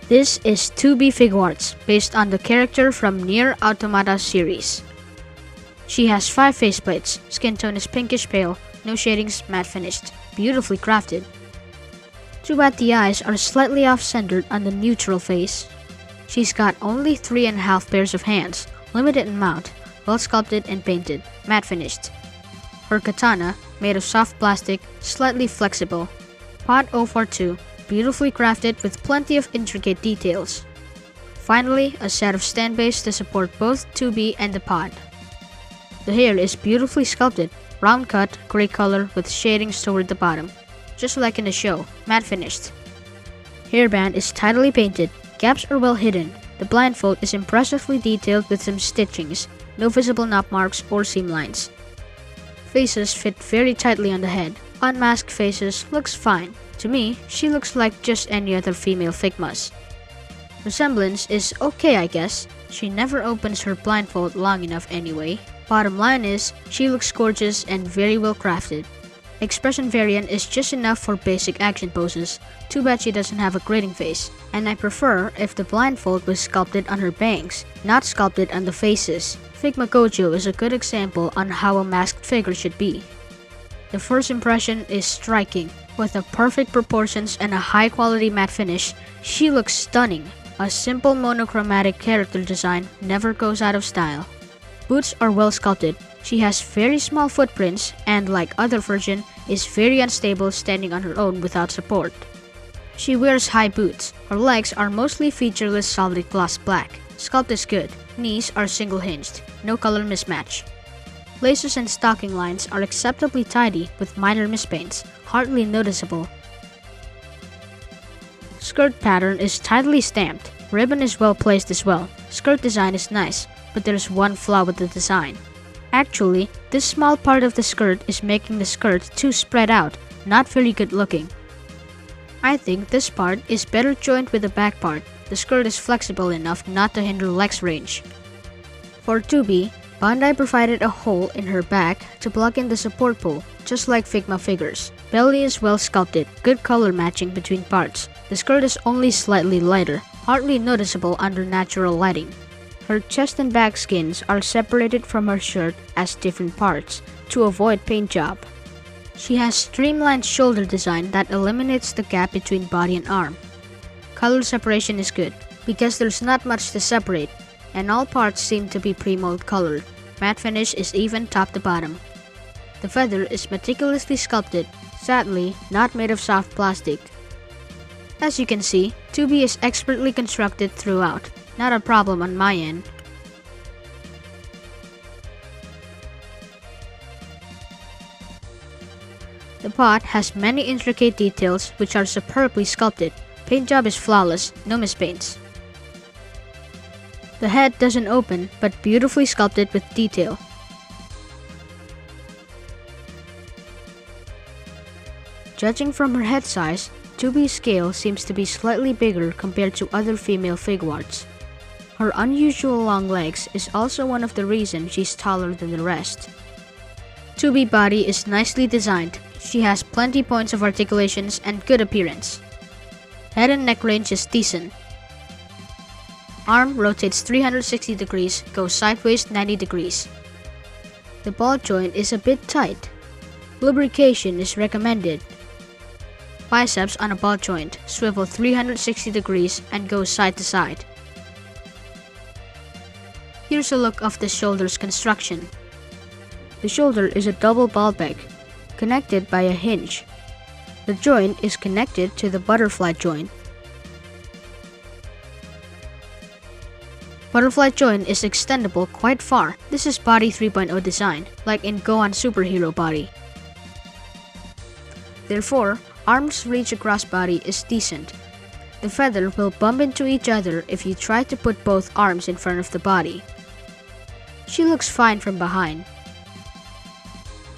This is S.H.Figuarts, based on the character from Nier Automata series. She has 5 faceplates, skin tone is pinkish pale, no shadings, matte finished, beautifully crafted. Too bad the eyes are slightly off-centered on the neutral face. She's got only 3.5 pairs of hands, limited in amount, well sculpted and painted, matte finished. Her katana, made of soft plastic, slightly flexible. Pod 042, beautifully crafted with plenty of intricate details. Finally, a set of stand bays to support both 2B and the pod. The hair is beautifully sculpted, round cut, gray color with shadings toward the bottom. Just like in the show, matte finished. Hairband is tidily painted, gaps are well hidden. The blindfold is impressively detailed with some stitchings, no visible knob marks or seam lines. Faces fit very tightly on the head. Unmasked faces looks fine. To me, she looks like just any other female Figmas. Resemblance is okay, I guess. She never opens her blindfold long enough anyway. Bottom line is, she looks gorgeous and very well crafted. Expression variant is just enough for basic action poses. Too bad she doesn't have a grading face. And I prefer if the blindfold was sculpted on her bangs, not sculpted on the faces. Figma Gojo is a good example on how a masked figure should be. The first impression is striking. With the perfect proportions and a high quality matte finish, she looks stunning. A simple monochromatic character design never goes out of style. Boots are well sculpted. She has very small footprints and, like other version, is very unstable standing on her own without support. She wears high boots. Her legs are mostly featureless solid gloss black. Sculpt is good. Knees are single hinged. No color mismatch. Laces and stocking lines are acceptably tidy with minor mispaints, hardly noticeable. Skirt pattern is tidily stamped. Ribbon is well placed as well. Skirt design is nice, but there's one flaw with the design. Actually, this small part of the skirt is making the skirt too spread out, not very good looking. I think this part is better joined with the back part. The skirt is flexible enough not to hinder legs range. For 2B, Bandai provided a hole in her back to plug in the support pole, just like Figma figures. Belly is well sculpted, good color matching between parts. The skirt is only slightly lighter, hardly noticeable under natural lighting. Her chest and back skins are separated from her shirt as different parts to avoid paint job. She has streamlined shoulder design that eliminates the gap between body and arm. Color separation is good because there's not much to separate, and all parts seem to be pre-mold colored. Matte finish is even top to bottom. The feather is meticulously sculpted, sadly not made of soft plastic. As you can see, 2B is expertly constructed throughout, not a problem on my end. The pot has many intricate details which are superbly sculpted. Paint job is flawless, no mispaints. The head doesn't open, but beautifully sculpted with detail. Judging from her head size, 2B's scale seems to be slightly bigger compared to other female Figuarts. Her unusual long legs is also one of the reasons she's taller than the rest. 2B body is nicely designed. She has plenty points of articulations and good appearance. Head and neck range is decent. Arm rotates 360 degrees, goes sideways 90 degrees. The ball joint is a bit tight. Lubrication is recommended. Biceps on a ball joint swivel 360 degrees and goes side to side. Here's a look of the shoulder's construction. The shoulder is a double ball peg, connected by a hinge. The joint is connected to the butterfly joint. Butterfly joint is extendable quite far. This is body 3.0 design, like in Gohan superhero body. Therefore, arms reach across body is decent. The feather will bump into each other if you try to put both arms in front of the body. She looks fine from behind.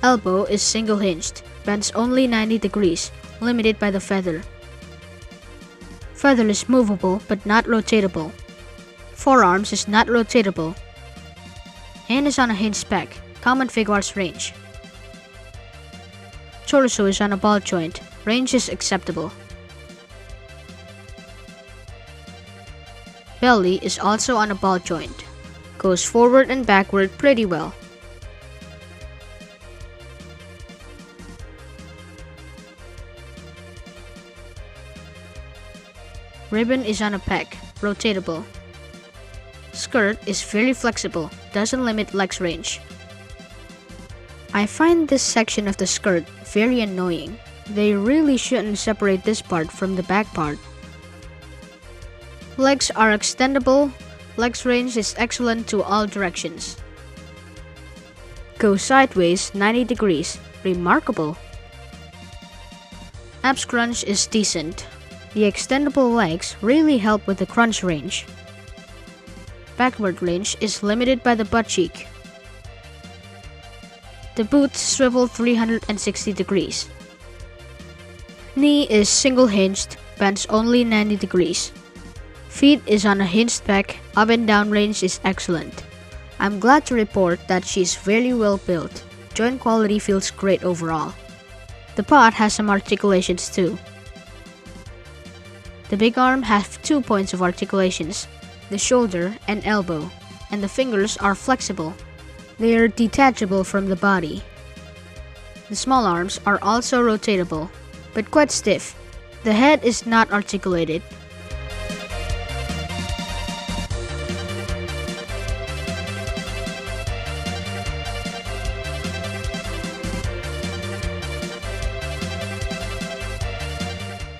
Elbow is single hinged, bends only 90 degrees, limited by the feather. Feather is movable but not rotatable. Forearms is not rotatable. Hand is on a hinge spec, common Figuarts range. Torso is on a ball joint, range is acceptable. belly is also on a ball joint. Goes forward and backward pretty well. Ribbon is on a peg, rotatable. Skirt is very flexible, doesn't limit legs range. I find this section of the skirt very annoying. They really shouldn't separate this part from the back part. Legs are extendable, legs range is excellent to all directions. Go sideways 90 degrees, remarkable. Abs crunch is decent. The extendable legs really help with the crunch range. Backward range is limited by the butt cheek. The boots swivel 360 degrees. Knee is single hinged, bends only 90 degrees. Feet is on a hinged peg, up and down range is excellent. I'm glad to report that she's very well built. Joint quality feels great overall. The pot has some articulations too. The big arm has 2 points of articulations, the shoulder and elbow, and the fingers are flexible. They are detachable from the body. The small arms are also rotatable, but quite stiff. The head is not articulated.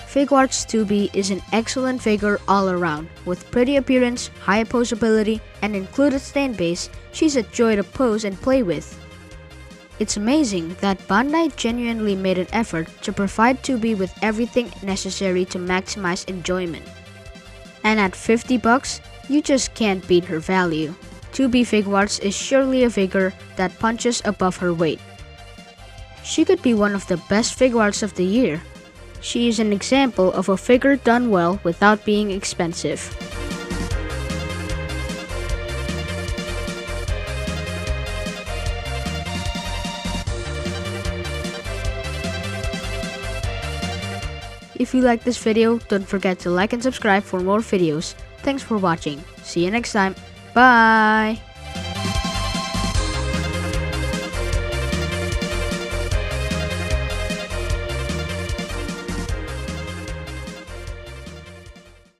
Figuarts 2B is an excellent figure all around. With pretty appearance, high posability, and included stand base, she's a joy to pose and play with. It's amazing that Bandai genuinely made an effort to provide 2B with everything necessary to maximize enjoyment. And at $50, you just can't beat her value. 2B Figuarts is surely a figure that punches above her weight. She could be one of the best Figuarts of the year. She is an example of a figure done well without being expensive. If you like this video, don't forget to like and subscribe for more videos. Thanks for watching. See you next time. Bye!